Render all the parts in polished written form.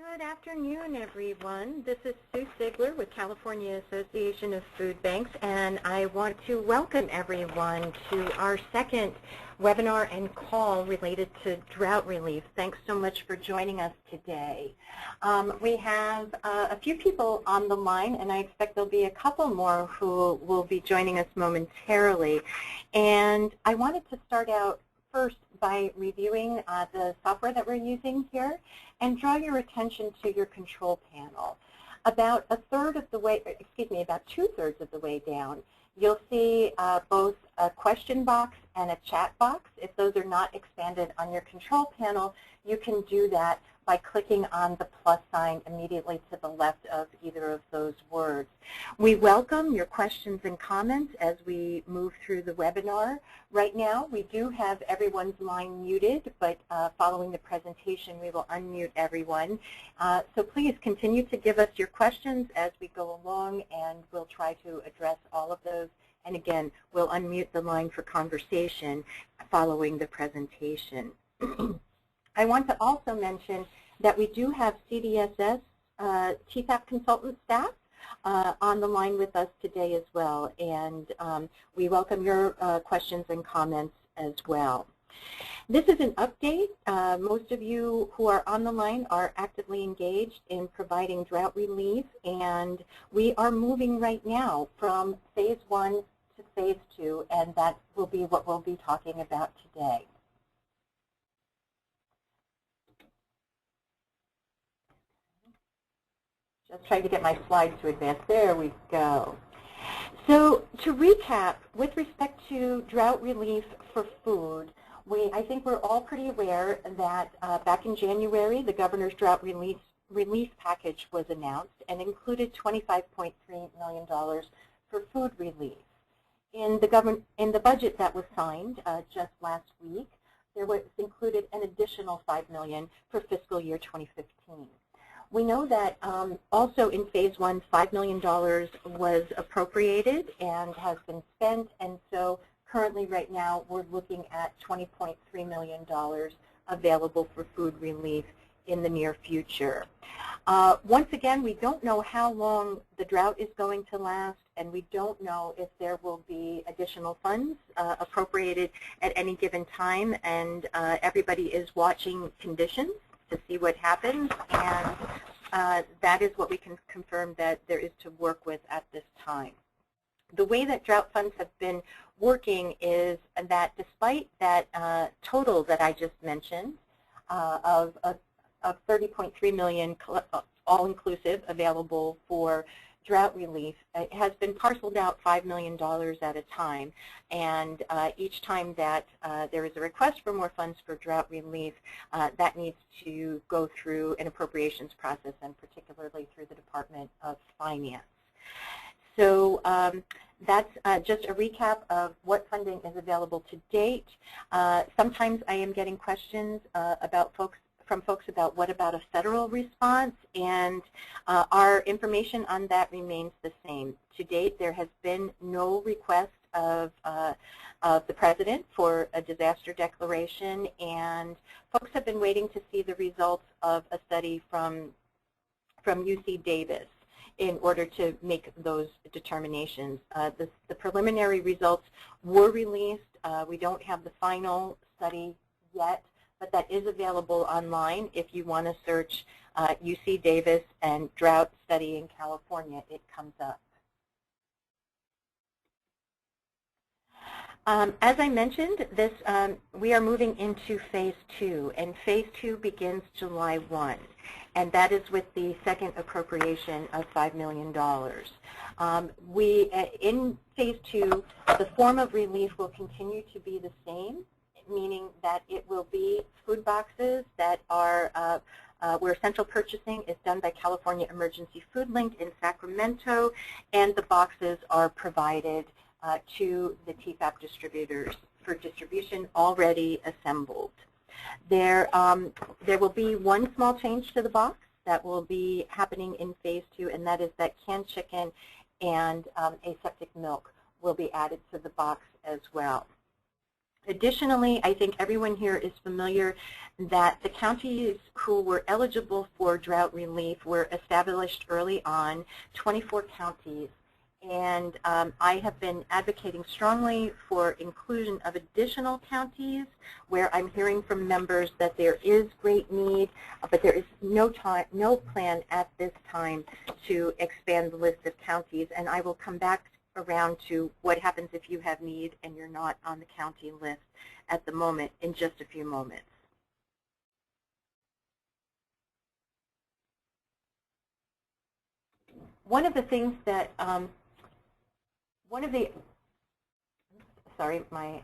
Good afternoon, everyone. This is Sue Sigler with California Association of Food Banks, and I want to welcome everyone to our second webinar and call related to drought relief. Thanks so much for joining us today. We have a few people on the line, and I expect there'll be a couple more who will be joining us momentarily. And I wanted to start out first by reviewing the software that we're using here and draw your attention to your control panel. About a third of the way, about 2/3 of the way down, you'll see both a question box and a chat box. If those are not expanded on your control panel, you can do that by clicking on the plus sign immediately to the left of either of those words. We welcome your questions and comments as we move through the webinar. Right now, we do have everyone's line muted, but following the presentation, we will unmute everyone. So please continue to give us your questions as we go along, and we'll try to address all of those. And again, we'll unmute the line for conversation following the presentation. I want to also mention that we do have CDSS TFAP consultant staff on the line with us today as well, and we welcome your questions and comments as well. This is an update. Most of you who are on the line are actively engaged in providing drought relief, and we are moving right now from phase 1 to phase 2, and that will be what we'll be talking about today. Just trying to get my slides to advance. There we go. So to recap, with respect to drought relief for food, I think we're all pretty aware that back in January, the governor's drought relief package was announced and included $25.3 million for food relief. In the budget that was signed just last week, there was included an additional $5 million for fiscal year 2015. We know that also in phase 1, $5 million was appropriated and has been spent, and so currently right now we're looking at $20.3 million available for food relief in the near future. Once again, we don't know how long the drought is going to last, and we don't know if there will be additional funds appropriated at any given time, and everybody is watching conditions to see what happens, and that is what we can confirm that there is to work with at this time. The way that drought funds have been working is that despite that total that I just mentioned of $30.3 million all-inclusive available for drought relief, it has been parceled out $5 million at a time, and each time that there is a request for more funds for drought relief, that needs to go through an appropriations process, and particularly through the Department of Finance. So that's just a recap of what funding is available to date. Sometimes I am getting questions from folks about what about a federal response, and our information on that remains the same. To date, there has been no request of the President for a disaster declaration, and folks have been waiting to see the results of a study from UC Davis in order to make those determinations. The preliminary results were released. We don't have the final study yet, but that is available online. If you want to search UC Davis and drought study in California, it comes up. As I mentioned, we are moving into phase 2, and phase 2 begins July 1, and that is with the second appropriation of $5 million. In phase 2, the form of relief will continue to be the same, meaning that it will be food boxes that are where central purchasing is done by California Emergency Food Link in Sacramento, and the boxes are provided to the TFAP distributors for distribution already assembled. There will be one small change to the box that will be happening in phase 2, and that is that canned chicken and aseptic milk will be added to the box as well. Additionally, I think everyone here is familiar that the counties who were eligible for drought relief were established early on, 24 counties. And I have been advocating strongly for inclusion of additional counties where I'm hearing from members that there is great need, but there is no plan at this time to expand the list of counties. And I will come back around to what happens if you have need and you're not on the county list at the moment in just a few moments. One of the things that sorry, my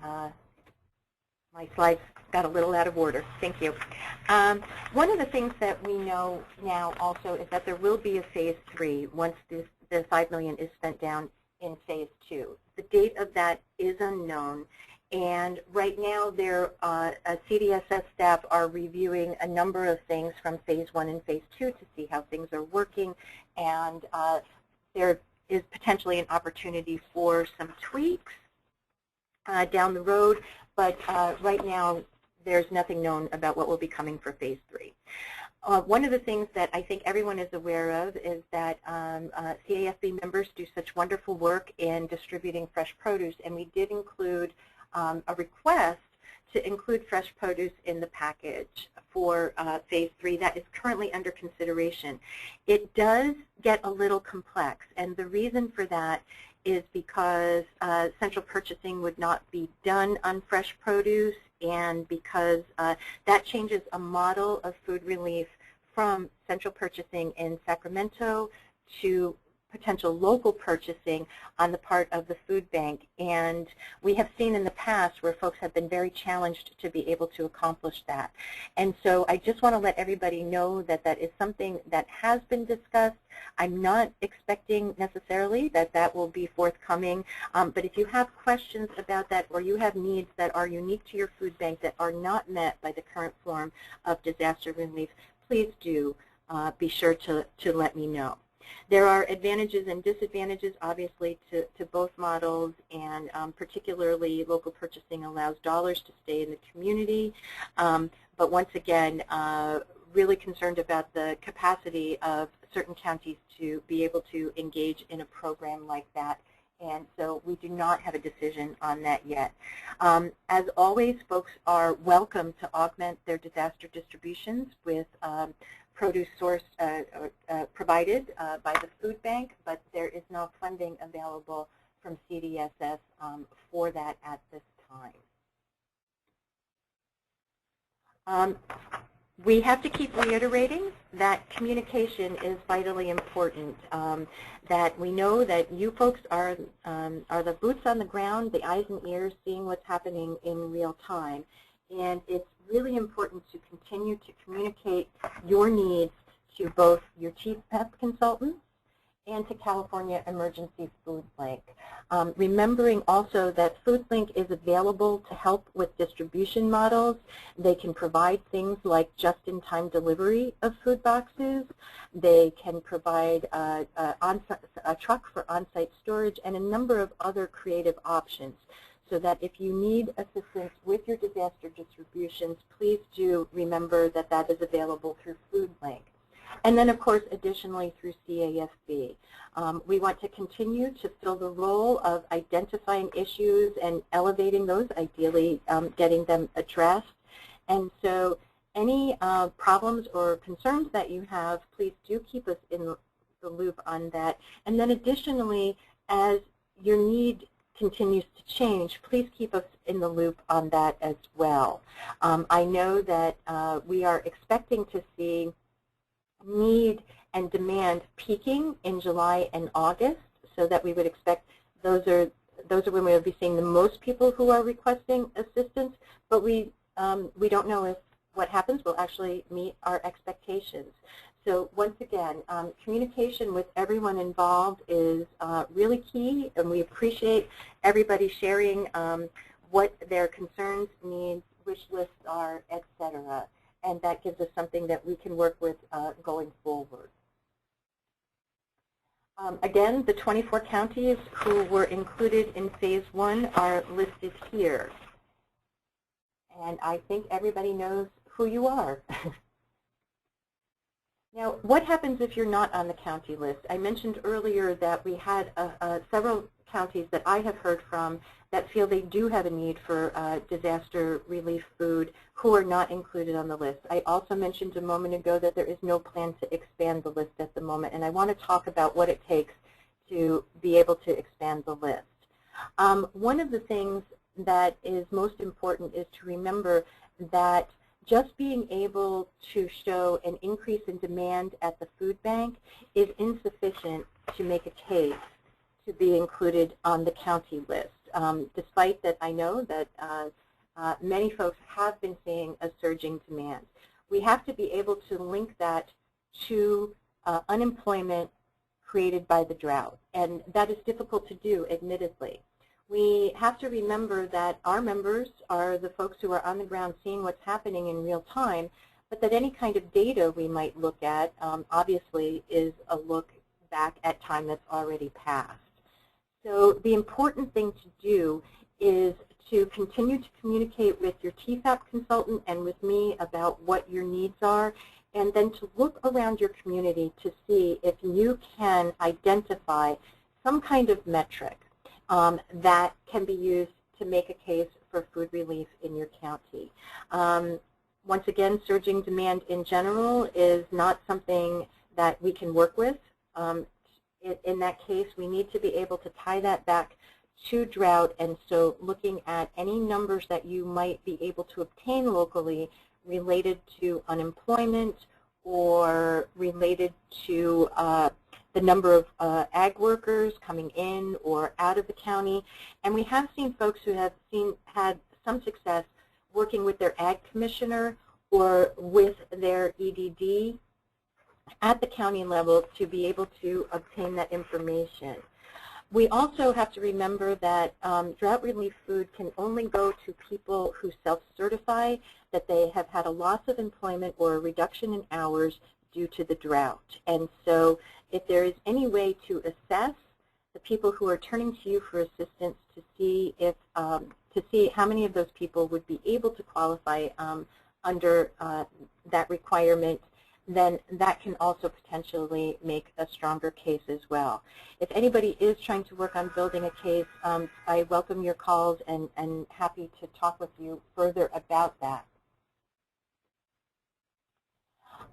slides got a little out of order. Thank you. One of the things that we know now also is that there will be a phase 3 once the $5 million is spent down in phase 2. The date of that is unknown, and right now CDSS staff are reviewing a number of things from phase 1 and phase 2 to see how things are working, and there is potentially an opportunity for some tweaks down the road, but right now there's nothing known about what will be coming for phase 3. One of the things that I think everyone is aware of is that CAFB members do such wonderful work in distributing fresh produce, and we did include a request to include fresh produce in the package for phase 3 that is currently under consideration. It does get a little complex, and the reason for that is because central purchasing would not be done on fresh produce, and because that changes a model of food relief from central purchasing in Sacramento to potential local purchasing on the part of the food bank. And we have seen in the past where folks have been very challenged to be able to accomplish that. And so I just want to let everybody know that that is something that has been discussed. I'm not expecting necessarily that that will be forthcoming, but if you have questions about that or you have needs that are unique to your food bank that are not met by the current form of disaster relief, please do be sure to let me know. There are advantages and disadvantages, obviously, to both models, and particularly local purchasing allows dollars to stay in the community. But once again, really concerned about the capacity of certain counties to be able to engage in a program like that. And so we do not have a decision on that yet. As always, folks are welcome to augment their disaster distributions with produce source provided by the food bank, but there is no funding available from CDSS for that at this time. We have to keep reiterating that communication is vitally important, that we know that you folks are the boots on the ground, the eyes and ears, seeing what's happening in real time. And it's really important to continue to communicate your needs to both your chief PEP consultants and to California Emergency Food Link. Remembering also that FoodLink is available to help with distribution models. They can provide things like just-in-time delivery of food boxes. They can provide a truck for on-site storage and a number of other creative options, so that if you need assistance with your disaster distributions, please do remember that that is available through FoodLink. And then, of course, additionally through CAFB. We want to continue to fill the role of identifying issues and elevating those, ideally getting them addressed. And so any problems or concerns that you have, please do keep us in the loop on that. And then additionally, as your need continues to change, please keep us in the loop on that as well. I know that we are expecting to see need and demand peaking in July and August, so that we would expect those are when we will be seeing the most people who are requesting assistance, but we don't know if what happens will actually meet our expectations. So once again, communication with everyone involved is really key, and we appreciate everybody sharing what their concerns, needs, wish lists are, etc. And that gives us something that we can work with going forward. Again, the 24 counties who were included in Phase 1 are listed here. and I think everybody knows who you are. Now, what happens if you're not on the county list? I mentioned earlier that we had several counties that I have heard from that feel they do have a need for disaster relief food who are not included on the list. I also mentioned a moment ago that there is no plan to expand the list at the moment, and I want to talk about what it takes to be able to expand the list. One of the things that is most important is to remember that just being able to show an increase in demand at the food bank is insufficient to make a case to be included on the county list, despite that I know that many folks have been seeing a surging demand. We have to be able to link that to unemployment created by the drought, and that is difficult to do, admittedly. We have to remember that our members are the folks who are on the ground seeing what's happening in real time, but that any kind of data we might look at obviously is a look back at time that's already passed. So the important thing to do is to continue to communicate with your TFAP consultant and with me about what your needs are, and then to look around your community to see if you can identify some kind of metric that can be used to make a case for food relief in your county. Once again, surging demand in general is not something that we can work with. In that case, we need to be able to tie that back to drought, and so looking at any numbers that you might be able to obtain locally related to unemployment or related to the number of ag workers coming in or out of the county. And we have seen folks who have had some success working with their ag commissioner or with their EDD at the county level to be able to obtain that information. We also have to remember that drought relief food can only go to people who self-certify that they have had a loss of employment or a reduction in hours due to the drought. And so if there is any way to assess the people who are turning to you for assistance to see if how many of those people would be able to qualify under that requirement, then that can also potentially make a stronger case as well. If anybody is trying to work on building a case, I welcome your calls and happy to talk with you further about that.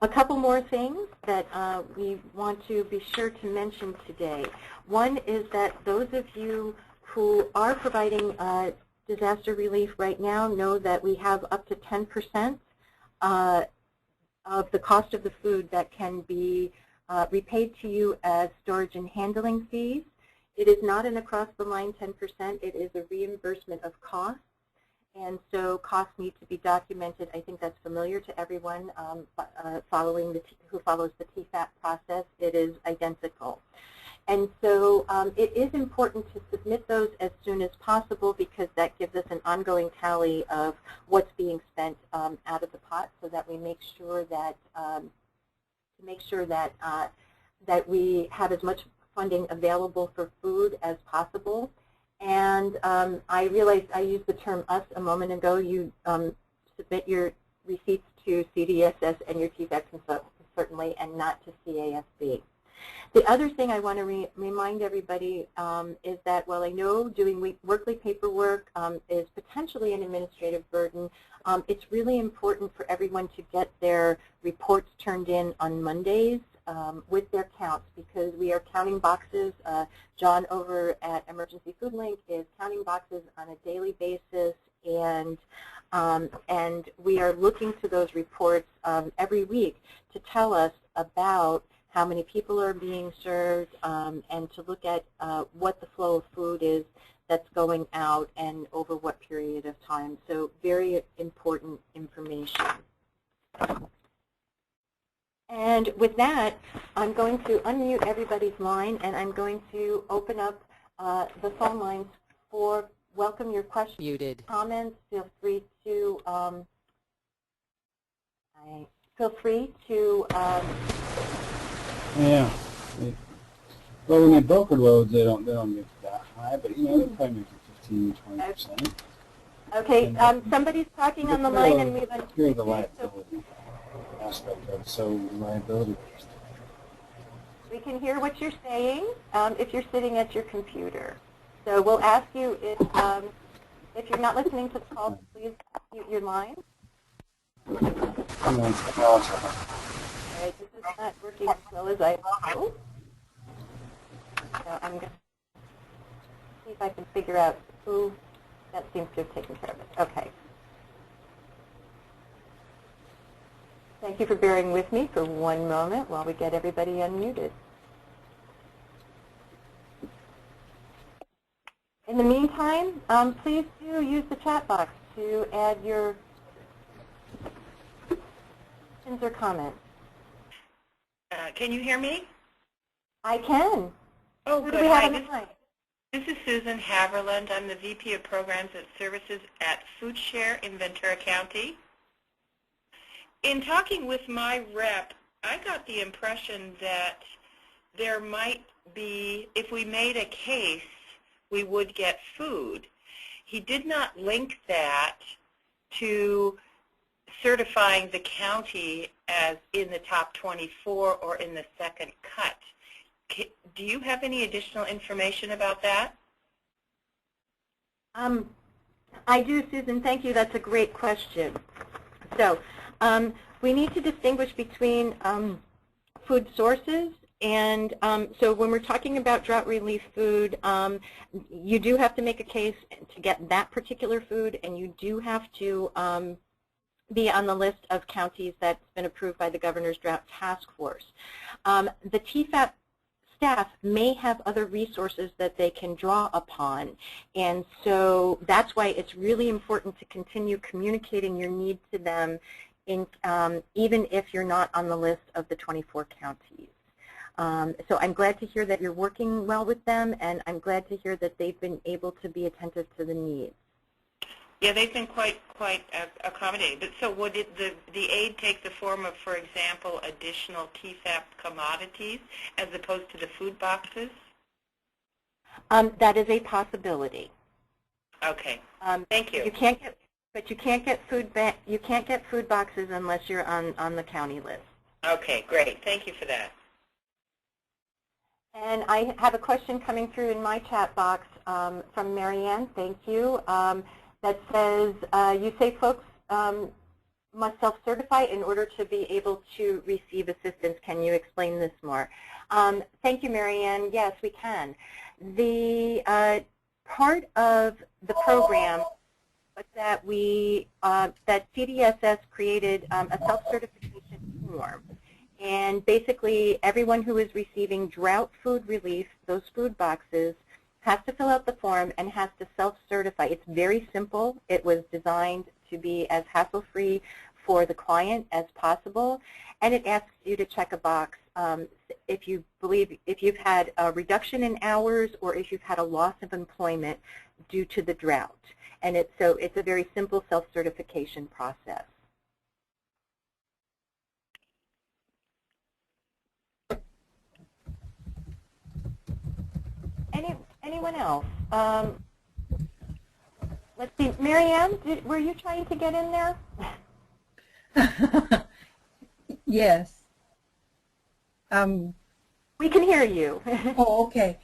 A couple more things that we want to be sure to mention today. One is that those of you who are providing disaster relief right now know that we have up to 10% of the cost of the food that can be repaid to you as storage and handling fees. It is not an across-the-line 10%. It is a reimbursement of costs. And so costs need to be documented. I think that's familiar to everyone who follows the TFAP process. It is identical. And so it is important to submit those as soon as possible because that gives us an ongoing tally of what's being spent out of the pot, so that we make sure that that we have as much funding available for food as possible. And I realized I used the term us a moment ago. You submit your receipts to CDSS and your TFAP consultant, certainly, and not to CAFB. The other thing I want to remind everybody is that while I know doing workly paperwork is potentially an administrative burden, it's really important for everyone to get their reports turned in on Mondays with their counts, because we are counting boxes. John over at Emergency Food Link is counting boxes on a daily basis, and we are looking to those reports every week to tell us about how many people are being served, and to look at what the flow of food is that's going out and over what period of time. So very important information. And with that, I'm going to unmute everybody's line, and I'm going to open up the phone lines for welcome your questions, Muted. Comments. Feel free to Yeah. Well, when they broker loads, they don't get that high, but you know, they probably make it 15, 20%. Okay, somebody's talking on the line and we've Hearing the liability aspect of it, so liability based. we can hear what you're saying if you're sitting at your computer. So we'll ask you if you're not listening to the call, please mute your line. All right, this is not working as well as I hope. So I'm going to see if I can figure out who that seems to have taken care of it. Okay. Thank you for bearing with me for one moment while we get everybody unmuted. In the meantime, please do use the chat box to add your questions or comments. Can you hear me? I can. Oh, Who good. do we have Hi, on the line? this is Susan Haverland. I'm the VP of Programs and Services at Food Share in Ventura County. In talking with my rep, I got the impression that there might be, if we made a case, we would get food. He did not link that to certifying the county as in the top 24 or in the second cut. Do you have any additional information about that? I do, Susan. Thank you. That's a great question. So we need to distinguish between food sources. And so when we're talking about drought relief food, you do have to make a case to get that particular food, and you do have to be on the list of counties that's been approved by the Governor's Drought Task Force. The TFAP staff may have other resources that they can draw upon, and so that's why it's really important to continue communicating your need to them, even if you're not on the list of the 24 counties. So I'm glad to hear that you're working well with them, and I'm glad to hear that they've been able to be attentive to the needs. Yeah, they've been quite accommodating. But so would the aid take the form of, for example, additional TFAP commodities as opposed to the food boxes? That is a possibility. Okay. Thank you. You can't get food boxes unless you're on the county list. Okay, great. Thank you for that. And I have a question coming through in my chat box from Marianne. Thank you. That says, you say folks must self-certify in order to be able to receive assistance. Can you explain this more? Thank you, Marianne. Yes, we can. The part of the program was that that CDSS created a self-certification form. And basically, everyone who is receiving drought food relief, those food boxes, has to fill out the form and has to self-certify. It's very simple. It was designed to be as hassle-free for the client as possible, and it asks you to check a box if you've had a reduction in hours or if you've had a loss of employment due to the drought. And so it's a very simple self-certification process. Anyone else? Let's see. Marianne, were you trying to get in there? Yes. We can hear you. Oh, okay.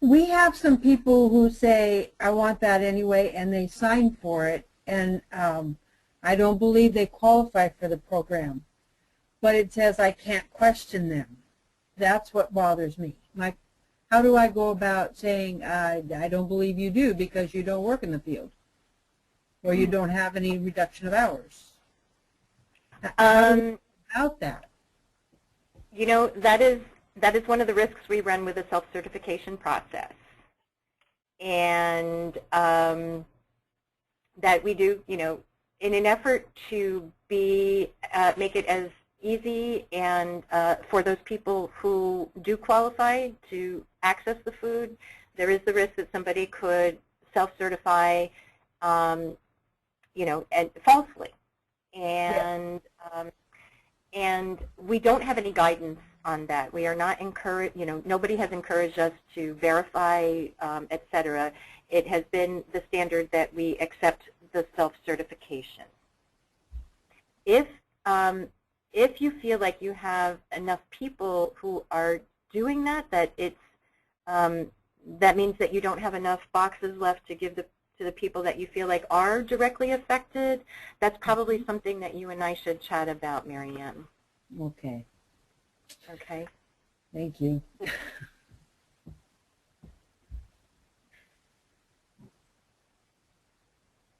We have some people who say, I want that anyway, and they sign for it, and I don't believe they qualify for the program. But it says I can't question them. That's what bothers me. How do I go about saying I don't believe you do because you don't work in the field or you don't have any reduction of hours? How do we go about that? You know, that is one of the risks we run with the self-certification process. And that we do, you know, in an effort to make it as easy and for those people who do qualify to access the food, there is the risk that somebody could self-certify, you know, and falsely. And and we don't have any guidance on that. We are not encouraged, nobody has encouraged us to verify, et cetera. It has been the standard that we accept the self-certification. If you feel like you have enough people who are doing that, that means that you don't have enough boxes left to give to the people that you feel like are directly affected, that's probably something that you and I should chat about, Marianne. Okay. Okay. Thank you.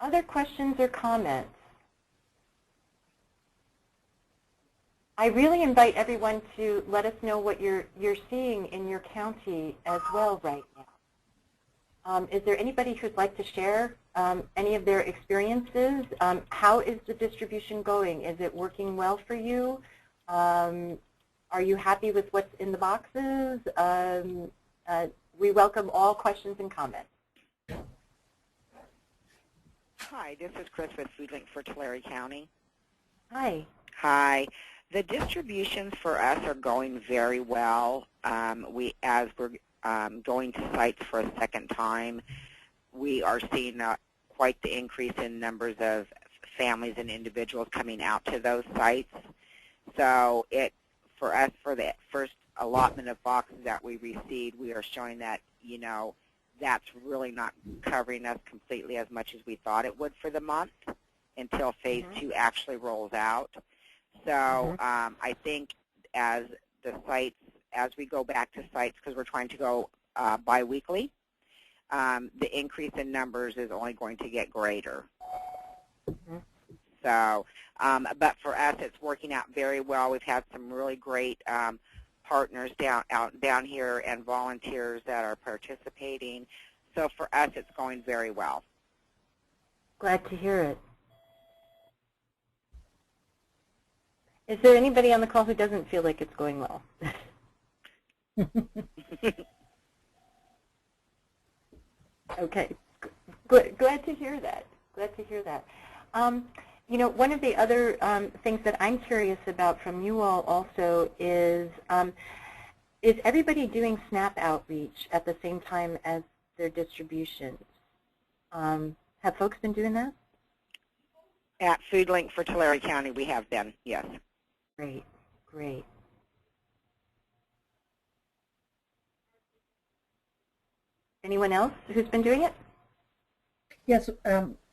Other questions or comments? I really invite everyone to let us know what you're seeing in your county as well right now. Is there anybody who'd like to share any of their experiences? How is the distribution going? Is it working well for you? Are you happy with what's in the boxes? We welcome all questions and comments. Hi, this is Chris with FoodLink for Tulare County. Hi. Hi. The distributions for us are going very well. As we're going to sites for a second time, we are seeing quite the increase in numbers of families and individuals coming out to those sites. So for us, for the first allotment of boxes that we received, we are showing that, that's really not covering us completely as much as we thought it would for the month until Phase 2 actually rolls out. So I think as we go back to sites, because we're trying to go biweekly, the increase in numbers is only going to get greater. So, but for us, it's working out very well. We've had some really great partners down here and volunteers that are participating. So for us, it's going very well. Glad to hear it. Is there anybody on the call who doesn't feel like it's going well? Okay, glad to hear that. Glad to hear that. One of the other things that I'm curious about from you all also is everybody doing SNAP outreach at the same time as their distributions? Have folks been doing that? At FoodLink for Tulare County, we have been, yes. Great, great. Anyone else who's been doing it? Yes,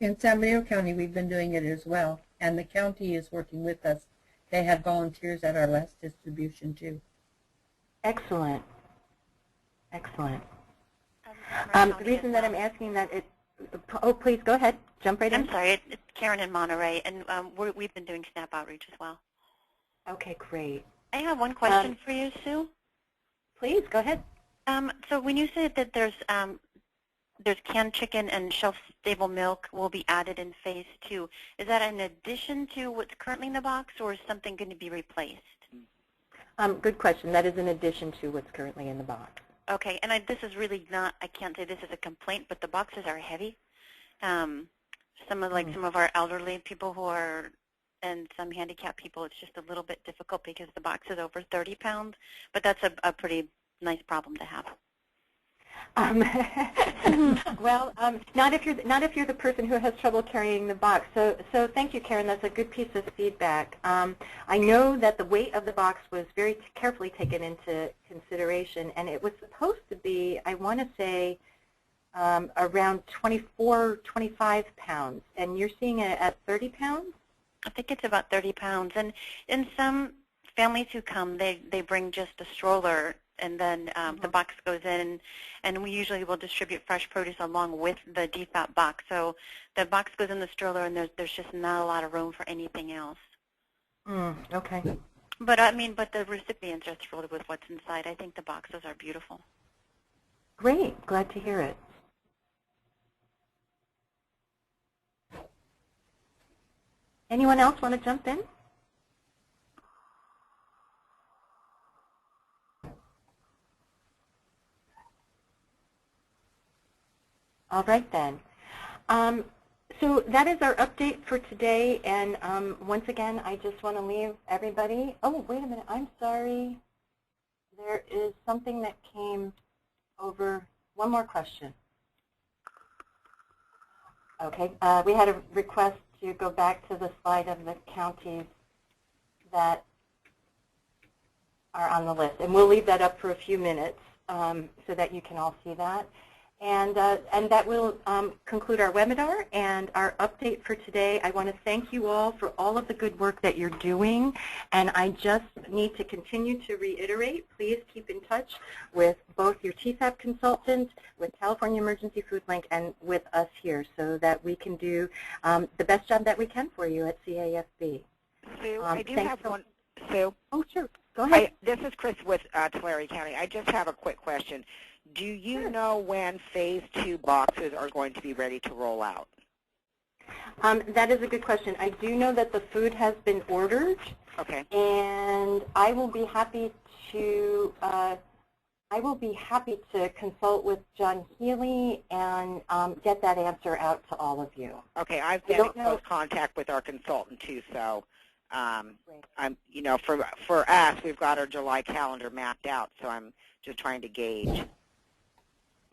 in San Mateo County, we've been doing it as well, and the county is working with us. They had volunteers at our last distribution, too. Excellent. Excellent. The reason that I'm asking that please go ahead. Jump right in. I'm sorry, it's Karen in Monterey, and we've been doing SNAP outreach as well. Okay, great. I have one question for you, Sue. Please, go ahead. So when you said that there's canned chicken and shelf-stable milk will be added in Phase 2, is that in addition to what's currently in the box, or is something going to be replaced? Good question. That is in addition to what's currently in the box. Okay, and this is really not, I can't say this is a complaint, but the boxes are heavy. Some of our elderly people and some handicapped people, it's just a little bit difficult because the box is over 30 pounds, but that's a pretty nice problem to have. Well, not if you're the person who has trouble carrying the box. So thank you, Karen. That's a good piece of feedback. I know that the weight of the box was very carefully taken into consideration, and it was supposed to be, I want to say, around 24, 25 pounds. And you're seeing it at 30 pounds? I think it's about 30 pounds. And in some families who come, they bring just a stroller, and then the box goes in, and we usually will distribute fresh produce along with the DFAT box. So the box goes in the stroller, and there's just not a lot of room for anything else. Okay. But but the recipients are thrilled with what's inside. I think the boxes are beautiful. Great. Glad to hear it. Anyone else want to jump in? All right, then. So that is our update for today, and once again, I just want to leave everybody. Oh, wait a minute. I'm sorry. there is something that came over. One more question. Okay, we had a request to go back to the slide of the counties that are on the list, and we'll leave that up for a few minutes so that you can all see that. And that will conclude our webinar and our update for today. I want to thank you all for all of the good work that you're doing, and I just need to continue to reiterate, please keep in touch with both your TSAP consultant, with California Emergency Food Link, and with us here so that we can do the best job that we can for you at CAFB. Sue, I do have one. Sue? Oh, sure. Go ahead. This is Chris with Tulare County. I just have a quick question. Do you know when Phase 2 boxes are going to be ready to roll out? That is a good question. I do know that the food has been ordered. Okay. And I will be happy to consult with John Healy and get that answer out to all of you. Okay, I've been in close contact with our consultant too, so I'm, for us, we've got our July calendar mapped out, so I'm just trying to gauge.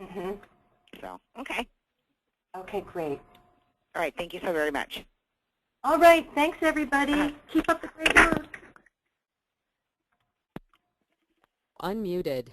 Mm-hmm. So, okay. Okay, great. All right, thank you so very much. All right, thanks everybody. Keep up the great work. Unmuted.